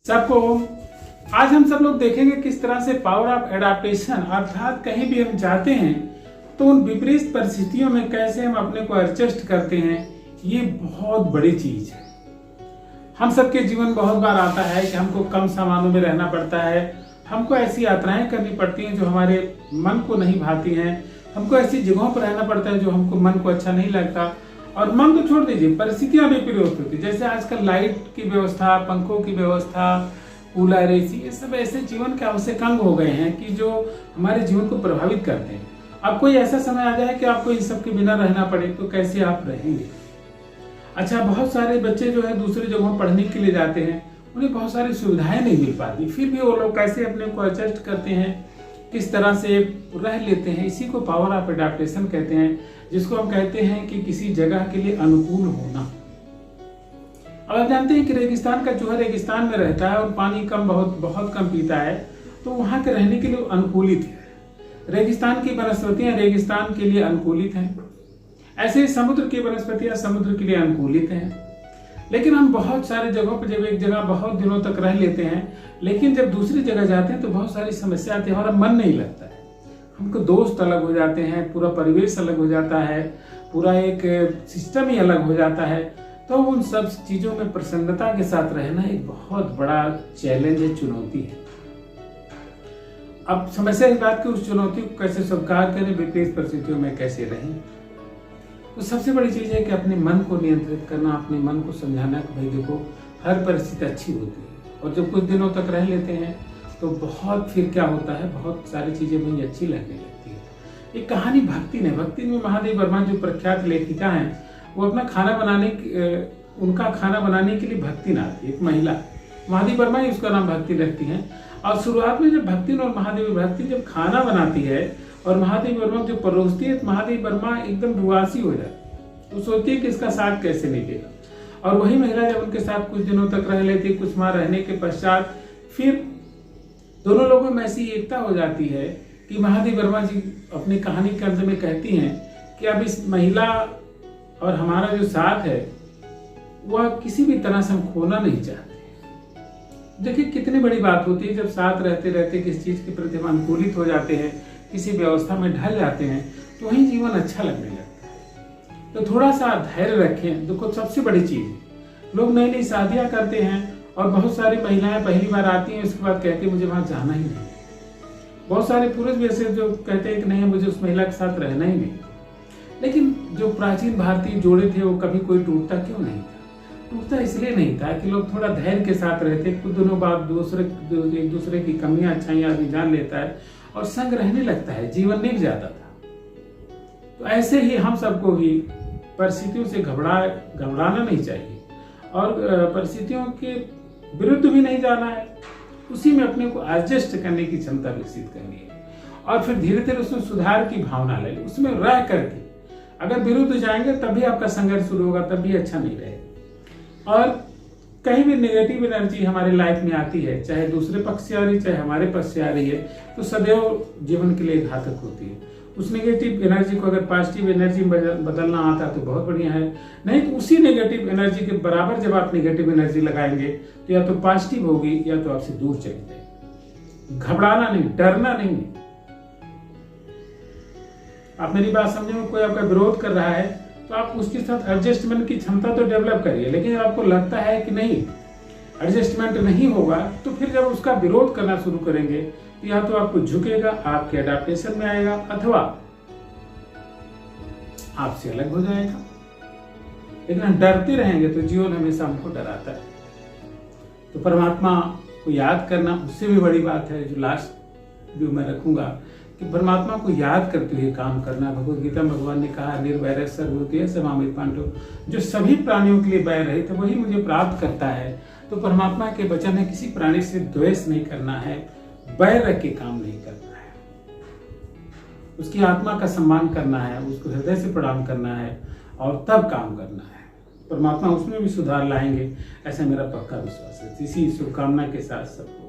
सबको आज हम सब लोग देखेंगे किस तरह से पावर ऑफ एडाप्टेशन अर्थात कहीं भी हम जाते हैं तो उन विपरीत परिस्थितियों में कैसे हम अपने को एडजस्ट करते हैं। ये बहुत बड़ी चीज है। हम सबके जीवन बहुत बार आता है कि हमको कम सामानों में रहना पड़ता है, हमको ऐसी यात्राएं करनी पड़ती हैं जो हमारे मन को नहीं भाती हैं, हमको ऐसी जगहों पर रहना पड़ता है जो हमको मन को अच्छा नहीं लगता। और मन तो छोड़ दीजिए, परिस्थितियां भी विपरीत होती, जैसे आजकल लाइट की व्यवस्था, पंखों की व्यवस्था, कूलर, एसी, ये सब ऐसे जीवन के आवश्यक अंग हो गए हैं कि जो हमारे जीवन को प्रभावित करते हैं। अब कोई ऐसा समय आ जाए कि आपको इन सब के बिना रहना पड़े तो कैसे आप रहेंगे। अच्छा, बहुत सारे बच्चे जो है दूसरी जगहों पढ़ने के लिए जाते हैं, उन्हें बहुत सारी सुविधाएं नहीं मिल पाती, फिर भी वो लोग कैसे अपने को एडजस्ट करते हैं, किस तरह से रह लेते हैं। इसी को पावर ऑफ एडाप्टेशन कहते हैं, जिसको हम कहते हैं कि किसी जगह के लिए अनुकूल होना। अब आप जानते हैं कि रेगिस्तान का चूहा रेगिस्तान में रहता है और पानी बहुत कम पीता है, तो वहां के रहने के लिए अनुकूलित है। रेगिस्तान की वनस्पतियां रेगिस्तान के लिए अनुकूलित हैं, ऐसे ही समुद्र की वनस्पतियां समुद्र के लिए अनुकूलित हैं। लेकिन हम बहुत सारी जगहों पर जब एक जगह बहुत दिनों तक रह लेते हैं, लेकिन जब दूसरी जगह जाते हैं तो बहुत सारी समस्या आती है, हमारा मन नहीं लगता है, हमको दोस्त अलग हो जाते हैं, पूरा परिवेश अलग हो जाता है, पूरा एक सिस्टम ही अलग हो जाता है। तो उन सब चीजों में प्रसन्नता के साथ रहना एक बहुत बड़ा चैलेंज है, चुनौती है। अब समस्या इस बात की उस चुनौती को कैसे स्वीकार करें, विपरीत परिस्थितियों में कैसे रहें। तो सबसे बड़ी चीज है कि अपने मन को नियंत्रित करना, अपने मन को समझाना कि भाई देखो हर परिस्थिति अच्छी होती है। और जब कुछ दिनों तक रह लेते हैं तो बहुत फिर क्या होता है, बहुत सारी चीजें मुझे अच्छी लगने लगती है। एक कहानी भक्ति में महादेवी वर्मा जो प्रख्यात लेखिका हैं, वो अपना उनका खाना बनाने के लिए भक्ति नाथ थी, एक महिला, महादेवी वर्मा ही उसका नाम भक्ति रखती हैं। और शुरुआत में जब भक्ति और महादेवी भक्ति जब खाना बनाती है और महादेवी वर्मा जो परोसती है, तो महादेवी वर्मा एकदम रुआसी हो जाती है, वो सोचती है कि इसका साथ कैसे निकलेगा। और वही महिला जब उनके साथ कुछ दिनों तक रह लेती, कुछ माह रहने के पश्चात फिर दोनों लोगों में ऐसी एकता हो जाती है कि महादेवी वर्मा जी अपनी कहानी के अंत में कहती हैं कि अब इस महिला और हमारा जो साथ है वह किसी भी तरह से हम खोना नहीं चाहते। देखिए कितनी बड़ी बात होती है जब साथ रहते रहते किसी चीज के प्रति हम अनुकूलित हो जाते हैं, किसी व्यवस्था में ढल जाते हैं, तो वही जीवन अच्छा लगने लगता है। तो थोड़ा सा धैर्य रखें। देखो सबसे बड़ी चीज, लोग नई नई शादियां करते हैं और बहुत सारी महिलाएं पहली बार आती हैं, उसके बाद कहती हैं मुझे वहां जाना ही नहीं। बहुत सारे पुरुष भी ऐसे जो कहते हैं कि नहीं मुझे उस महिला के साथ रहना ही नहीं। लेकिन जो प्राचीन भारतीय जोड़े थे वो कभी कोई टूटता क्यों नहीं था? टूटता इसलिए नहीं था कि लोग थोड़ा धैर्य के साथ रहते, कुछ दिनों बाद एक दूसरे की कमियां अच्छाइयां आदमी जान लेता है और संग रहने लगता है, जीवन निभ जाता था। तो ऐसे ही हम सबको भी परिस्थितियों से घबराना नहीं चाहिए और परिस्थितियों के विरुद्ध भी नहीं जाना है, उसी में अपने को एडजस्ट करने की क्षमता विकसित करनी है और फिर धीरे धीरे उसमें सुधार की भावना ले, उसमें रह करके। अगर विरुद्ध जाएंगे तभी आपका संघर्ष शुरू होगा, तभी अच्छा नहीं रहेगा। और कहीं भी नेगेटिव एनर्जी हमारे लाइफ में आती है, चाहे दूसरे पक्ष से आ रही चाहे हमारे पक्ष से आ रही है, तो सदैव जीवन के लिए घातक होती है। उस नेगेटिव एनर्जी को अगर पॉजिटिव एनर्जी में बदलना आता तो बहुत बढ़िया है, नहीं तो उसी नेगेटिव एनर्जी के बराबर जब आप नेगेटिव एनर्जी लगाएंगे तो या तो पॉजिटिव होगी या तो आपसे दूर चली जाएगी। घबराना नहीं, डरना नहीं। आप मेरी बात समझे में, कोई आपका विरोध कर रहा है तो आप उसके साथ एडजस्टमेंट की क्षमता तो डेवलप करिए। लेकिन जब आपको लगता है कि नहीं एडजस्टमेंट नहीं होगा, तो फिर जब उसका विरोध करना शुरू करेंगे तो या तो आपको झुकेगा, आपके एडाप्टेशन में आएगा, अथवा आपसे अलग हो जाएगा। लेकिन हम डरते रहेंगे तो जीवन हमेशा हमको डराता है। तो परमात्मा को याद करना उससे भी बड़ी बात है, जो लास्ट जो मैं रखूंगा कि परमात्मा को याद करते हुए काम करना। भगवद गीता में भगवान ने कहा निर्वैर सर्वभूतेषु समाहित पांडव, जो सभी प्राणियों के लिए वैर रहित वही मुझे प्राप्त करता है। तो परमात्मा के वचन है किसी प्राणी से द्वेष नहीं करना है, वैर रख के काम नहीं करना है, उसकी आत्मा का सम्मान करना है, उसको हृदय से प्रणाम करना है और तब काम करना है। परमात्मा उसमें भी सुधार लाएंगे, ऐसा मेरा पक्का विश्वास है। इसी शुभकामना के साथ सबको